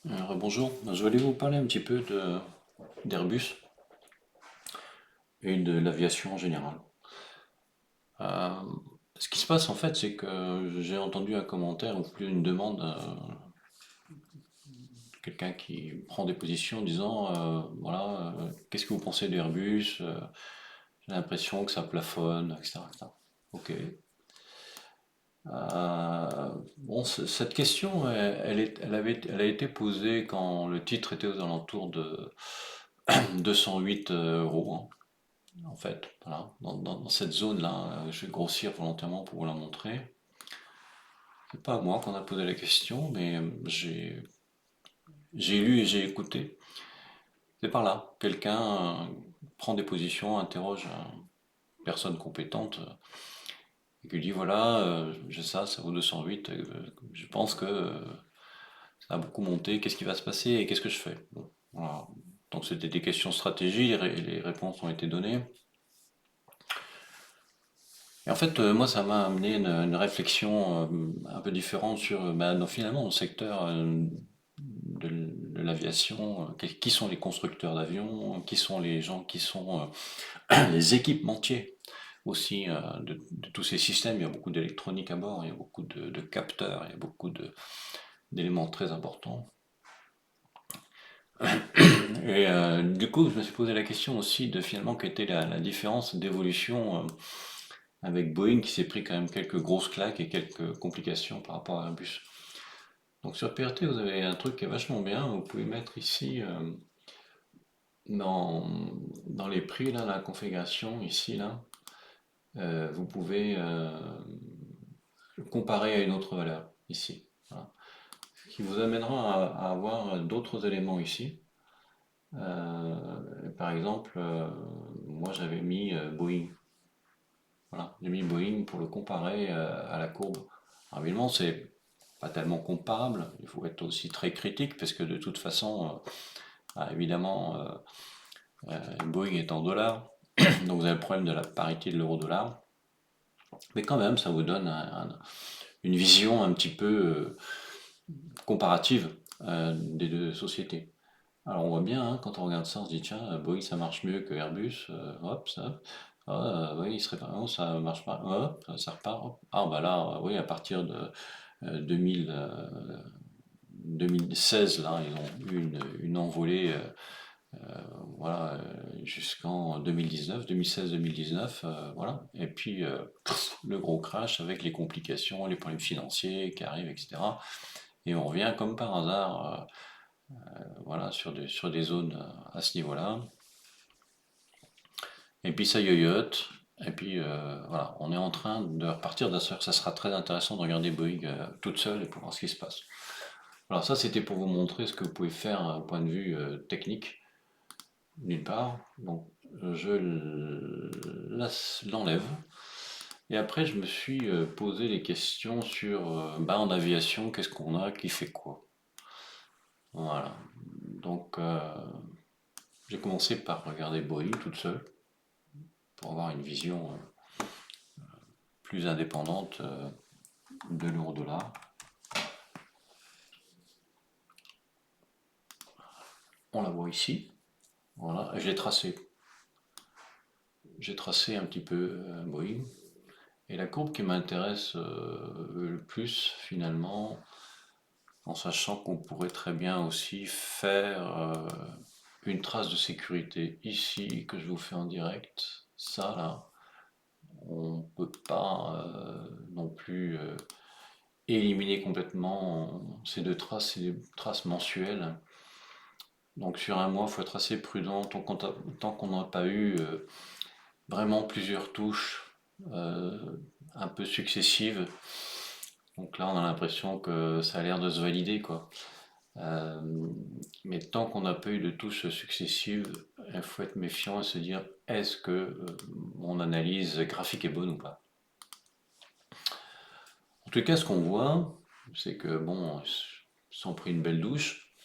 Bonjour, je voulais vous parler un petit peu d'Airbus et de l'aviation en général. Euh, Ce qui se passe en fait, c'est que j'ai entendu un commentaire ou plus une demande de quelqu'un qui prend des positions en disant voilà, qu'est-ce que vous pensez d'Airbus? J'ai l'impression que ça plafonne, etc., etc. Ok. Bon, cette question, elle a été posée quand le titre était aux alentours de 208 euros, hein. En fait, voilà, dans cette zone-là, je vais grossir volontairement pour vous la montrer. C'est pas à moi qu'on a posé la question, mais j'ai lu et j'ai écouté. C'est par là. Quelqu'un prend des positions, interroge une personne compétente et lui dit voilà, j'ai ça, ça vaut 208. Je pense que ça a beaucoup monté. Qu'est-ce qui va se passer et qu'est-ce que je fais? Bon, voilà. Donc c'était des questions de stratégie, les réponses ont été données. Et en fait, moi, ça m'a amené une réflexion un peu différente sur, non, finalement, le secteur de l'aviation. Qui sont les constructeurs d'avions? Qui sont les gens qui sont les équipementiers aussi de tous ces systèmes? Il y a beaucoup d'électronique à bord, il y a beaucoup de capteurs, il y a beaucoup d'éléments très importants. Et du coup, je me suis posé la question aussi de finalement quelle était la différence d'évolution avec Boeing qui s'est pris quand même quelques grosses claques et quelques complications par rapport à Airbus. Donc sur PRT, vous avez un truc qui est vachement bien. Vous pouvez mettre ici dans, dans les prix, là, la configuration, ici, là, vous pouvez comparer à une autre valeur, ici. Voilà. Ce qui vous amènera à avoir d'autres éléments ici. Par exemple, moi j'avais mis Boeing. Voilà, j'ai mis Boeing pour le comparer à la courbe. Alors, évidemment, c'est pas tellement comparable. Il faut être aussi très critique parce que de toute façon, évidemment, Boeing est en dollars, donc vous avez le problème de la parité de l'euro-dollar. Mais quand même, ça vous donne une vision un petit peu comparative des deux sociétés. Alors on voit bien, hein, quand on regarde ça, on se dit tiens, Boeing ça marche mieux que Airbus, hop, ça. Ah, oui, il serait pas, oh, ça marche pas, hop, ça repart. Hop. Ah bah là, oui, à partir de 2000, 2016, là, ils ont eu une envolée, voilà, jusqu'en 2019, 2016-2019, voilà. Et puis le gros crash avec les complications, les problèmes financiers qui arrivent, etc. Et on revient comme par hasard, voilà, sur des zones à ce niveau-là. Et puis ça yoyote. Et puis voilà, on est en train de repartir d'asseoir. Ça sera très intéressant de regarder Boeing toute seule et pour voir ce qui se passe. Alors ça, c'était pour vous montrer ce que vous pouvez faire d'un point de vue technique, d'une part. Donc je l'enlève. Et après, je me suis posé les questions sur, en aviation, qu'est-ce qu'on a, qui fait quoi. Voilà. Donc j'ai commencé par regarder Boeing toute seule pour avoir une vision plus indépendante de l'euro-dollar. On la voit ici. Voilà, je l'ai tracé. J'ai tracé un petit peu Boeing. Et la courbe qui m'intéresse le plus, finalement, en sachant qu'on pourrait très bien aussi faire une trace de sécurité ici, que je vous fais en direct. Ça, là, on ne peut pas non plus éliminer complètement ces deux traces, c'est des traces mensuelles. Donc sur un mois, il faut être assez prudent tant qu'on n'a pas eu vraiment plusieurs touches euh, un peu successives. Donc là, on a l'impression que ça a l'air de se valider, quoi. Euh, mais tant qu'on n'a pas eu de touches successives, il faut être méfiant et se dire est-ce que mon analyse graphique est bonne ou pas. En tout cas, ce qu'on voit, c'est que bon, ils sont pris une belle douche,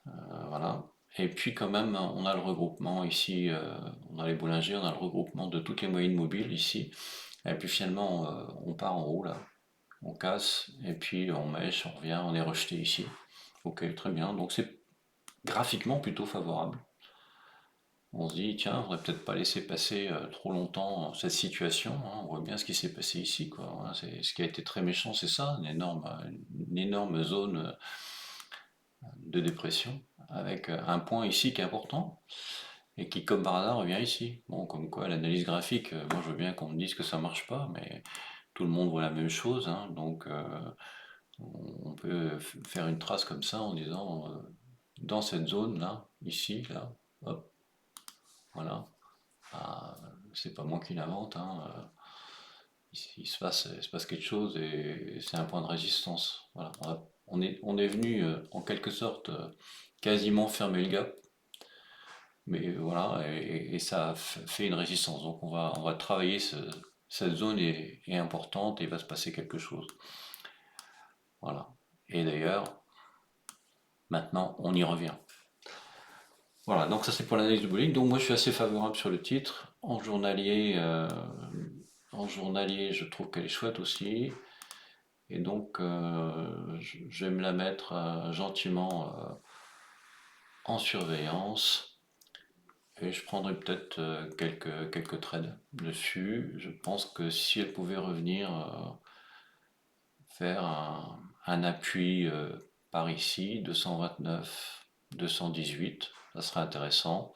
voilà. Et puis quand même, on a le regroupement ici, on a les boulangers, on a le regroupement de toutes les moyennes mobiles ici. Et puis finalement, on part en haut là. on casse, et puis on mèche, on revient, on est rejeté ici. Ok, très bien, donc c'est graphiquement plutôt favorable. On se dit, tiens, on ne peut-être pas laisser passer trop longtemps cette situation, hein. On voit bien ce qui s'est passé ici, quoi, hein. Ce qui a été très méchant, c'est ça, une énorme zone de dépression, avec un point ici qui est important, et qui, comme par hasard, revient ici. Bon, comme quoi, l'analyse graphique, moi je veux bien qu'on me dise que ça marche pas, mais tout le monde voit la même chose, hein, donc on peut faire une trace comme ça en disant, dans cette zone-là, ici, là, hop, voilà. Ah, c'est pas moi qui l'invente, hein, il se passe quelque chose et c'est un point de résistance. Voilà. On est venu en quelque sorte quasiment fermer le gap, mais voilà, et ça fait une résistance. Donc on va travailler cette zone est importante et il va se passer quelque chose. Voilà. Et d'ailleurs, maintenant on y revient. Voilà, donc ça c'est pour l'analyse du bowling. Donc moi je suis assez favorable sur le titre. En journalier, je trouve qu'elle est chouette aussi. Et donc je vais me la mettre gentiment en surveillance. Et je prendrai peut-être quelques trades dessus. Je pense que si elle pouvait revenir faire un appui par ici, 229, 218, ça serait intéressant.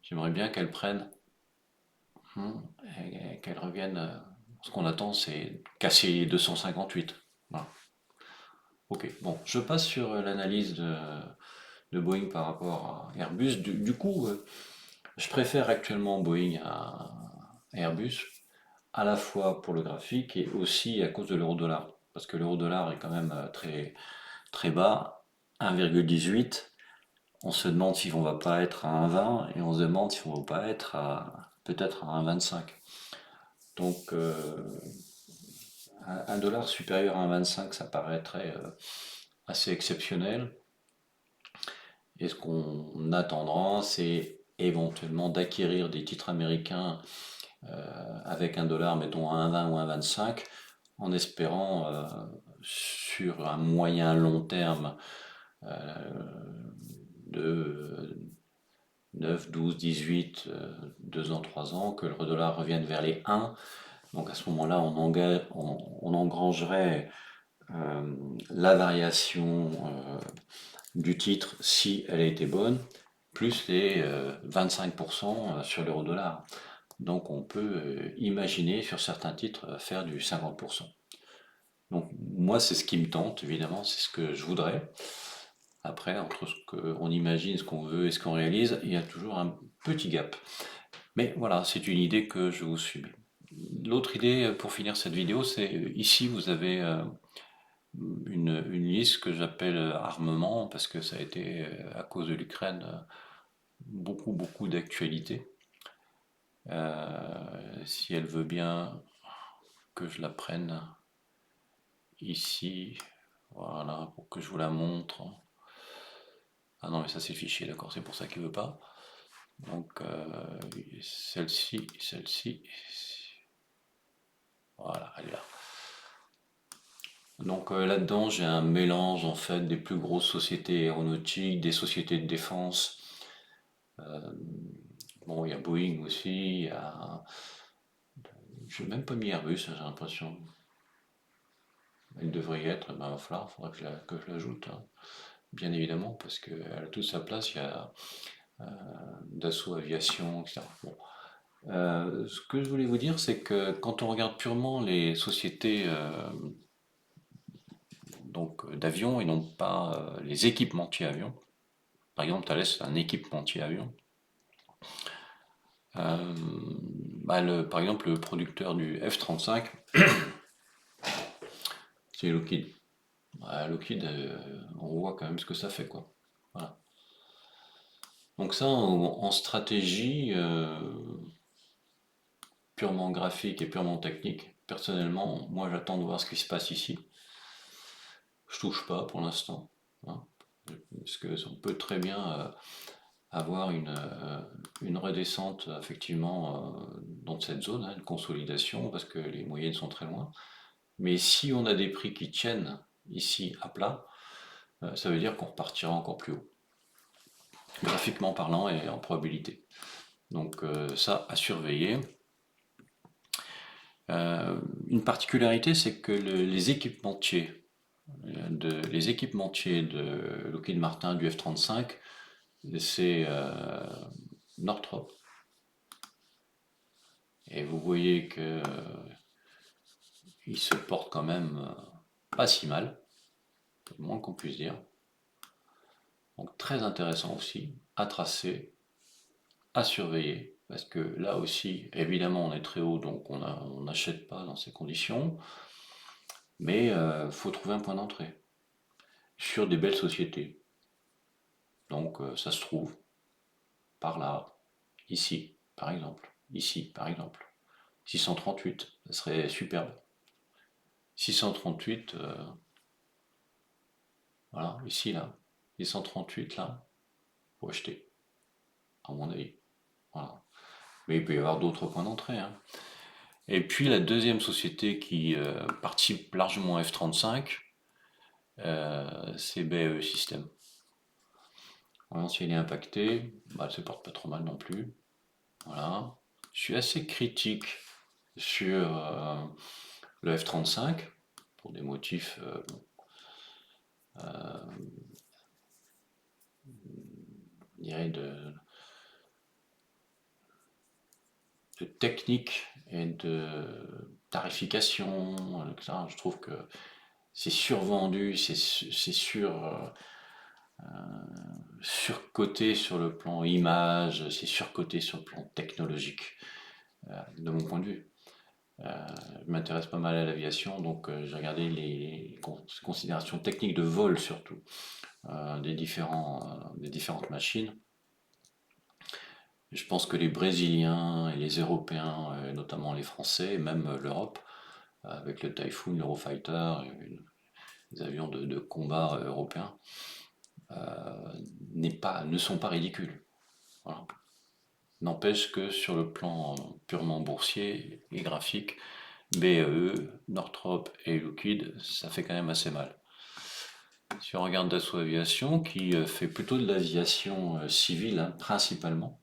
J'aimerais bien qu'elle prenne et qu'elle revienne. Ce qu'on attend, c'est casser les 258. Voilà. Ok, bon, je passe sur l'analyse de Boeing par rapport à Airbus. Du coup, je préfère actuellement Boeing à Airbus, à la fois pour le graphique et aussi à cause de l'euro-dollar. Parce que l'euro-dollar est quand même très bas, 1,18. On se demande si on va pas être à 1,20 et on se demande si on va pas être à peut-être à 1,25. Donc un dollar supérieur à 1,25, ça paraîtrait assez exceptionnel. Et ce qu'on attendra, c'est éventuellement d'acquérir des titres américains avec un dollar, mettons à 1,20 ou 1,25, en espérant sur un moyen long terme de 9, 12, 18, 2 ans, 3 ans, que le dollar revienne vers les 1. Donc à ce moment-là, on engrangerait la variation du titre si elle a été bonne, plus les 25% sur l'euro-dollar. Donc on peut imaginer sur certains titres faire du 50%. Donc moi c'est ce qui me tente, évidemment, c'est ce que je voudrais. Après, entre ce qu'on imagine, ce qu'on veut et ce qu'on réalise, il y a toujours un petit gap. Mais voilà, c'est une idée que je vous soumets. L'autre idée pour finir cette vidéo, c'est ici vous avez une liste que j'appelle armement, parce que ça a été, à cause de l'Ukraine, beaucoup d'actualité. Si elle veut bien que je la prenne ici, voilà, pour que je vous la montre. Ah non, mais ça c'est le fichier, d'accord, c'est pour ça qu'il veut pas. Donc celle-ci, voilà, elle est là. Donc là-dedans, j'ai un mélange en fait des plus grosses sociétés aéronautiques, des sociétés de défense. Bon, il y a Boeing aussi, je n'ai même pas mis Airbus, j'ai l'impression. Elle devrait y être, ben, il va falloir, faudra que je l'ajoute, hein. Bien évidemment, parce qu'elle a toute sa place, il y a Dassault Aviation, etc. Bon. Ce que je voulais vous dire, c'est que quand on regarde purement les sociétés d'avions et non pas les équipementiers avions, par exemple Thales c'est un équipementier avion, bah, par exemple le producteur du F-35, c'est Lockheed. Bah, Lockheed, on voit quand même ce que ça fait, quoi. Voilà. Donc ça, en stratégie purement graphique et purement technique, personnellement, moi j'attends de voir ce qui se passe ici. Je touche pas pour l'instant, hein, parce que on peut très bien avoir une redescente effectivement dans cette zone, hein, une consolidation, parce que les moyennes sont très loin. Mais si on a des prix qui tiennent ici à plat, ça veut dire qu'on repartira encore plus haut, graphiquement parlant et en probabilité. Donc ça à surveiller. Une particularité, c'est que les équipementiers de Lockheed Martin du F-35, c'est Northrop. Et vous voyez que il se porte quand même pas si mal, le moins qu'on puisse dire. Donc très intéressant aussi, à tracer, à surveiller, parce que là aussi, évidemment, on est très haut, donc on n'achète pas dans ces conditions, mais il faut trouver un point d'entrée sur des belles sociétés. Donc ça se trouve par là, ici, par exemple, ici, par exemple. 638, ça serait superbe. 638, voilà, ici, là. 638, là, faut acheter, à mon avis. Voilà. Mais il peut y avoir d'autres points d'entrée, hein. Et puis la deuxième société qui participe largement à F-35, c'est BAE Systems. Voilà, si elle est impactée, bah, elle se porte pas trop mal non plus. Voilà. Je suis assez critique sur le F-35 pour des motifs je dirais de technique et de tarification, etc. Je trouve que c'est survendu, c'est surcoté sur le plan image, c'est surcoté sur le plan technologique, de mon point de vue. Je m'intéresse pas mal à l'aviation, donc j'ai regardé les considérations techniques de vol surtout des différentes machines. Je pense que les Brésiliens et les Européens, notamment les Français, et même l'Europe, avec le Typhoon, l'Eurofighter, les avions de combat européens, ne sont pas ridicules. Voilà. N'empêche que sur le plan purement boursier et graphique, BAE, Northrop et Lockheed, ça fait quand même assez mal. Si on regarde Dassault Aviation, qui fait plutôt de l'aviation civile, hein, principalement,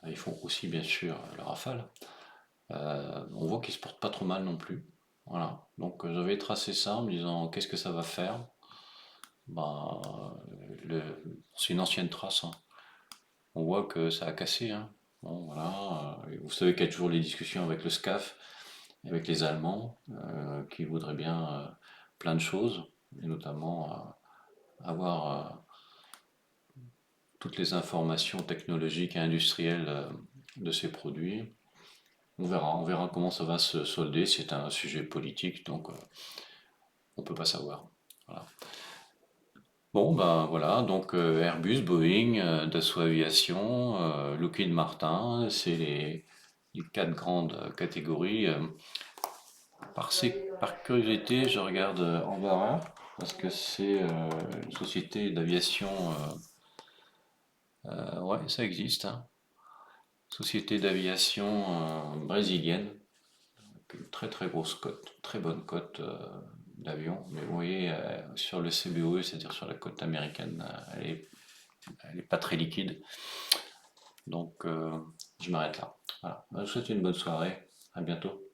ils font aussi bien sûr le Rafale, on voit qu'ils se portent pas trop mal non plus. Voilà. Donc j'avais tracé ça en me disant qu'est-ce que ça va faire. Bah, c'est une ancienne trace, hein. On voit que ça a cassé, hein. Bon, voilà. Vous savez qu'il y a toujours les discussions avec le SCAF, avec les Allemands, qui voudraient bien plein de choses, et notamment avoir toutes les informations technologiques et industrielles de ces produits. On verra comment ça va se solder. C'est un sujet politique, donc on peut pas savoir. Voilà. Bon, ben voilà, donc Airbus, Boeing, Dassault Aviation, Lockheed Martin, c'est les quatre grandes catégories. Par curiosité, je regarde Embarras, parce que c'est une société d'aviation, ouais, ça existe, hein. Société d'aviation brésilienne, une très très grosse cote, très bonne cote d'avion. Mais vous voyez, sur le CBOE, c'est-à-dire sur la côte américaine, elle est pas très liquide. Donc, je m'arrête là. Voilà. Je vous souhaite une bonne soirée. À bientôt.